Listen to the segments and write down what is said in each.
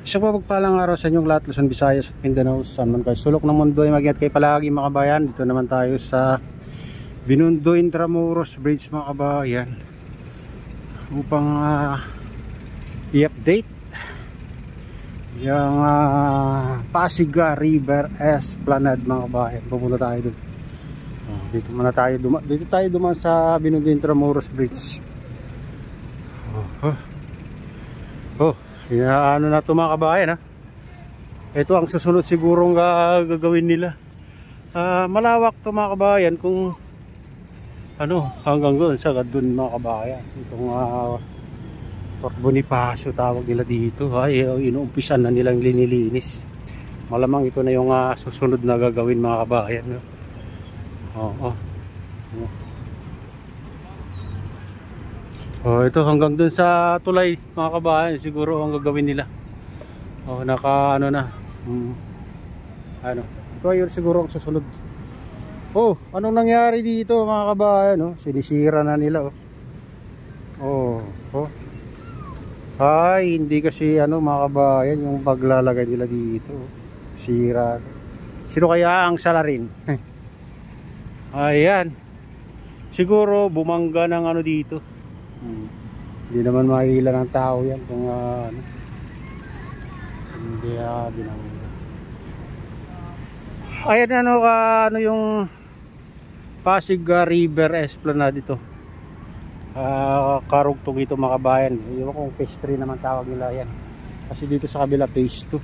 Isang mapagpalang araw sa inyong lahat, Luzon, Visayas at Mindanao, saan man kayo sulok ng mundo ay mag-ingat kayo palagi mga kabayan. Dito naman tayo sa Binondo Intramuros Bridge mga kabayan upang i-update yung Pasig River Esplanade mga kabayan. Pupunta tayo dun. Dito tayo dumaan sa Binondo Intramuros Bridge. Ano na ito mga kabayan, ha? Ito ang susunod sigurong gagawin nila. Malawak ito mga kabayan, kung ano, hanggang doon sa doon mga kabayan. Itong Fort Bonifacio tawag nila dito, ay inuumpisan na nilang linilinis. Malamang ito na yung susunod na gagawin mga kabayan, no? Ito hanggang dun sa tulay mga kabayan siguro ang gagawin nila. Naka ano na. Ito yun siguro ang susunod. Anong nangyari dito mga kabayan, sinisira na nila. Ay, hindi kasi mga kabayan yung paglalagay nila dito. Sira. Sino kaya ang salarin? Ayan. Siguro bumangga ng dito. Hindi naman makikila ng tao yan kung hindi binangga. Ayan yung Pasig River Esplanade dito. Karugtong ito mga kabayan. Yung kung phase 3 naman tawag nila yan. Kasi dito sa kabila phase 2.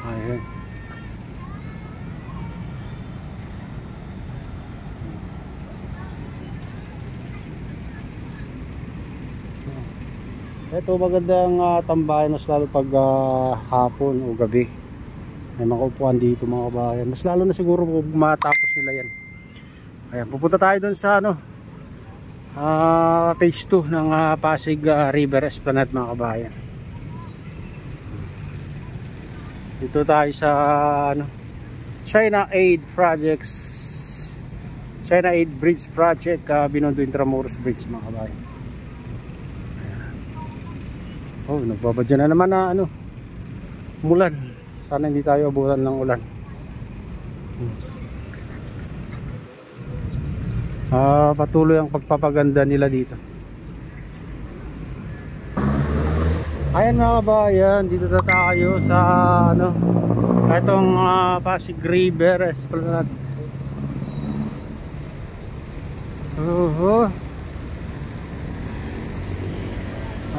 Ayan. Ito magandang tambayan, mas lalo pag hapon o gabi. May mga upuan dito mga kabayan. Mas lalo na siguro kung matapos nila yan. Ayan, pupunta tayo dun sa phase 2 ng Pasig River Esplanade mga kabayan. Dito tayo sa China Aid Projects, China Aid Bridge Project, Binondo Intramuros Bridge mga kabayan. Nagbabadya na naman na umulan. Sana hindi tayo abutan ng ulan. Patuloy ang pagpapaganda nila dito. Ayan mga kabayan, dito na tayo sa itong Pasig River Esplanade.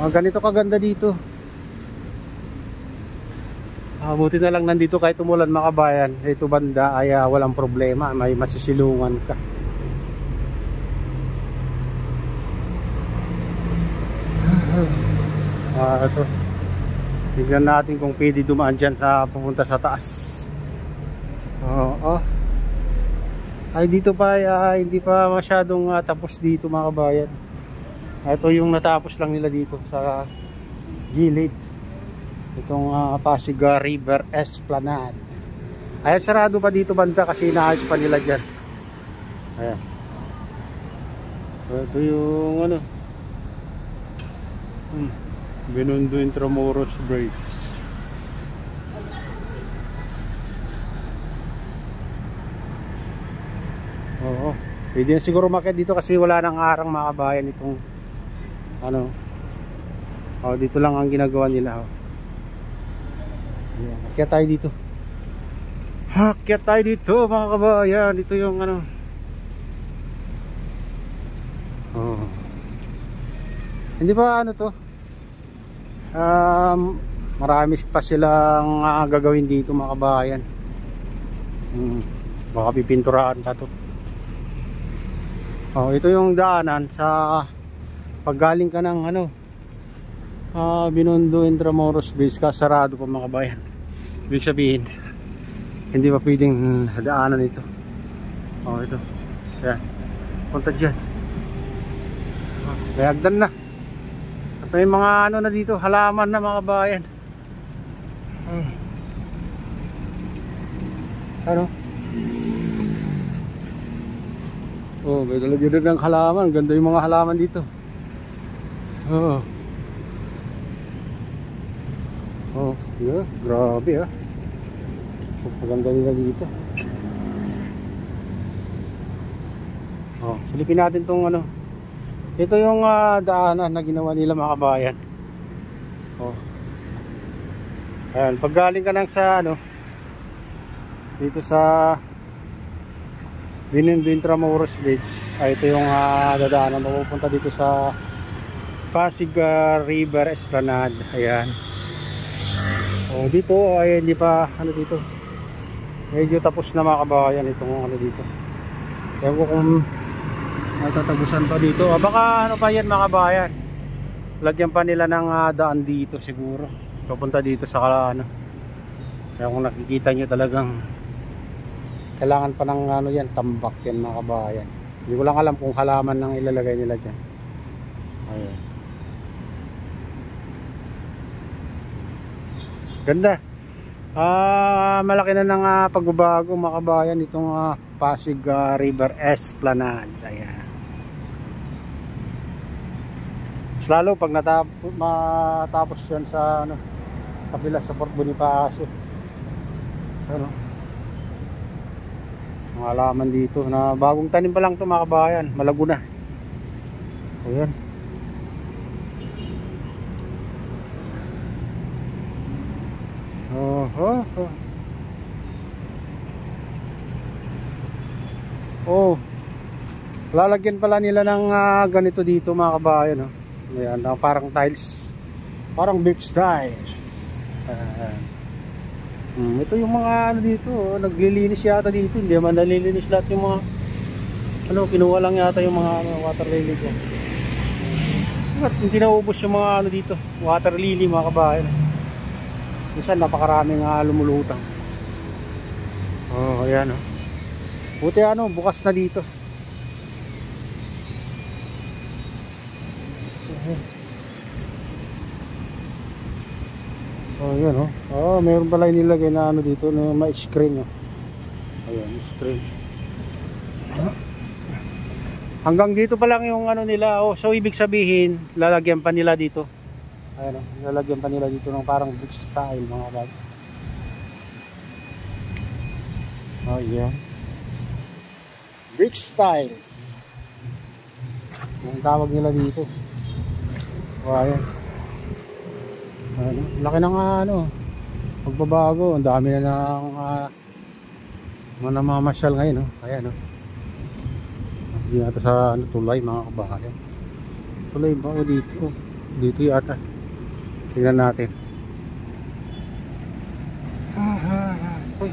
Ganito kaganda dito. Buti na lang nandito kahit umulan mga kabayan. Ito banda ay walang problema, may masisilungan ka. Ito. Tignan natin kung pwede dumaan dyan sa pupunta sa taas. Ay dito pa hindi pa masyadong tapos dito mga kabayan. Ito yung natapos lang nila dito sa gilid. Itong Pasig River Esplanade. Ayan, sarado pa dito banda kasi inaayos pa nila dyan. Ayan. Ito yung Binondo Intramuros Bridge. Pwede na siguro umakyat dito kasi wala nang arang mga kabayan itong dito lang ang ginagawa nila. Ayan, akyat tayo dito. Akyat tayo dito mga kabayan. Dito yung hindi pa to. Marami pa silang gagawin dito mga kabayan. Baka pipinturahan pa to. Ito yung daanan sa paggaling ka ng Binondo Intramuros Bridge, sarado pa mga kabayan. Ibig sabihin hindi pa pwedeng daanan ito. Ito. Ayan. Punta dyan. Kayagdan na. At may mga na dito, halaman na mga kabayan. May dalagyan ng halaman. Ganda yung mga halaman dito. Oh, yeah, grabe ah. Maganda nila dito. Oh, silipin natin tong ano. Ito yung daanan na ginawa nila mga kabayan. Oh. Ayan, pag galing ka lang sa ano, dito sa Bintramuros Beach, ay ito yung dadaanan mapupunta dito sa Pasig River Esplanade. Ayan. Oh, dito ay hindi pa ano dito. Medyo tapos na mga kabayan itong ano dito. Ewan ko kung matatapusan pa dito. Baka ano pa yan mga kabayan. Lagyan pa nila ng daan dito siguro. Papunta dito sa ano. Kaya kung nakikita nyo talagang kailangan pa ng ano yan, tambak yan mga kabayan. Hindi ko lang alam kung halaman nang ilalagay nila dyan. Ayan. Ganda. Malaki na ng pagbabago mga kabayan itong Pasig River Esplanade. Ayan. Lalo pag matapos yan sa ano, kapila sa Fort Bonifacio. Ano? Mga halaman dito na bagong tanim pa lang ito mga kabayan, malago na. Ayan. Oh, lalagyan pala nila ng ganito dito mga kabayan. Ayan, parang tiles, parang brick tiles. Ito yung mga ano dito, naglilinis yata dito. Hindi man nalilinis lahat yung mga ano, kinuha lang yata yung mga water lily ko. Hindi naubos yung mga ano dito, water lily mga kabayan. Minsan napakaraming lumulutang. Oh, ayan oh. Buti ano, bukas na dito. Oh, yan oh. Oh, mayroon pala inilagay na ano dito na may screen oh. Ayan, screen. Hanggang dito pa lang yung ano nila. Oh, so ibig sabihin, lalagyan pa nila dito. Ayan oh, lalagyan pa nila dito ng parang brick style mga bag. Oh, yeah. Brick styles. Yung tawag nila dito. Oh, ayan. Ano, laki ng ano, pagbabago. Ang dami na ng mga namamasyal ngayon, no? Ayan, no? Hindi natin sa ano, tulay, mga kabayan. Tulay ba o dito? Dito yata. Tingnan natin. Uy.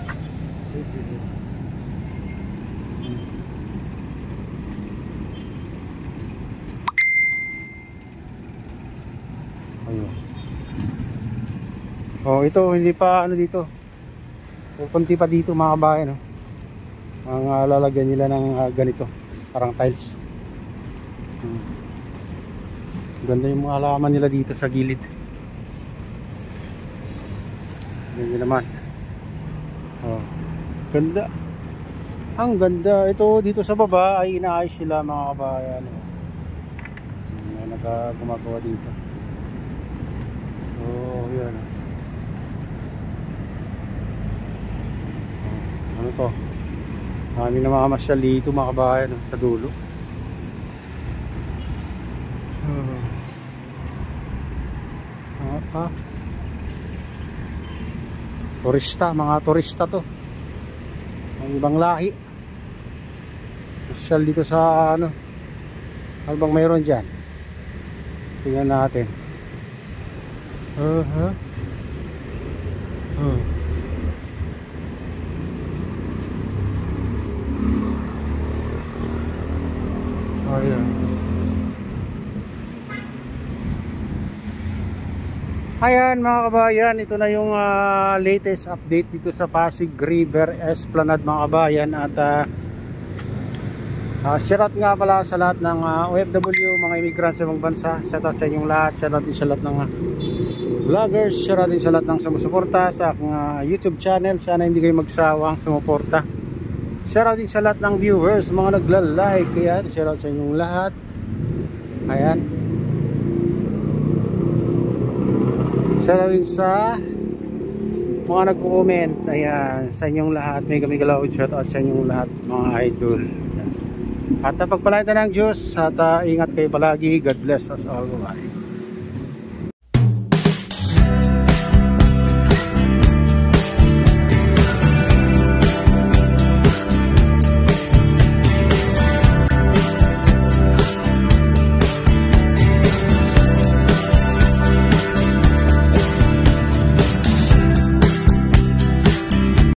Ayun. Oh, ito hindi pa ano dito. Pupunti pa dito mga kabayan, no? Ang lalagyan nila ng ganito, parang tiles. Ganda yung mga halaman nila dito sa gilid. Ganyan naman. Oh, ganda. Ang ganda. Ito dito sa baba ay inaayos sila mga kabayan. May nagagumagawa dito. Oh, yan. Ano to? Kami na makamasyal dito mga kabayan sa dulo. Turista, mga turista to. Ang ibang lahi. Masyal dito sa ano. Ano bang mayroon dyan? Tingnan natin. Ayan. Ayan mga kabayan, ito na yung latest update dito sa Pasig River Esplanade mga kabayan. At shoutout nga pala sa lahat ng OFW, mga immigrants sa ibang bansa. Shoutout sa inyong lahat. Shoutout din sa lahat ng vloggers. Shoutout din sa lahat ng sumusuporta sa aking YouTube channel. Sana hindi kayo magsawang sumuporta. Shoutout din sa lahat ng viewers, mga nagla-like. Kaya shoutout sa inyong lahat. Ayan. Isa na rin sa mga nagko-comment. Ayan, sa inyong lahat. May galaw shoutout sa inyong lahat mga idol. Ayan. At pagpalain ng Diyos at ingat kayo palagi. God bless us all. Bye.